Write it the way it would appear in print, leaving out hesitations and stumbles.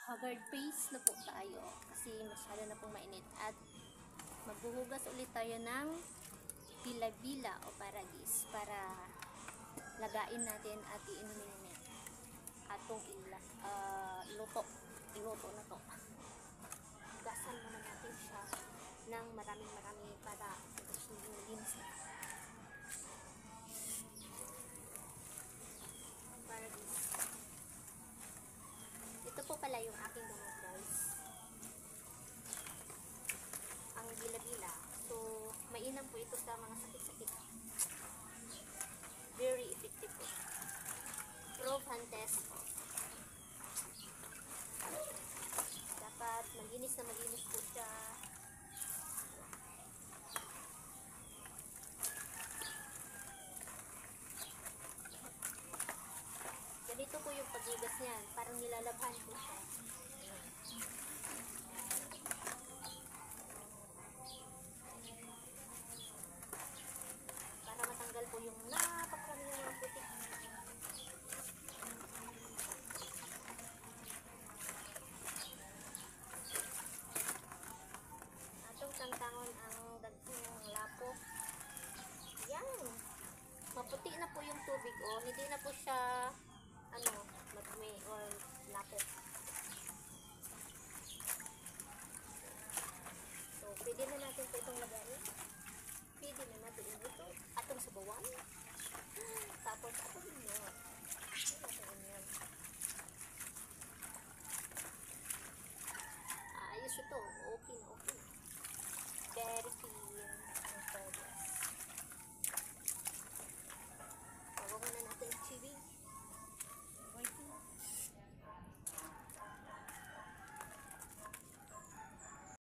haggard face na po tayo kasi masyado na pong mainit at maghuhugas ulit tayo ng bila-bila o paragis para lagain natin at iinumin natin atong iluto na to. Hugasan muna natin siya ng marami para malinis na. Paragis. Ito po pala yung aking gamot, guys. Ang bila-bila. So, mainam po ito sa mga sakit-sakit. Very effective po. Proven test po. Dapat malinis na malinis po siya. Ganito po yung paghugas niyan. Parang nilalabhan po siya. Para matanggal po yung napakarami ng mga putik. Atong tantangon ang dagkong lapo. Yan. Maputi na po yung tubig, oh. Hindi na po siya madumi or lapot.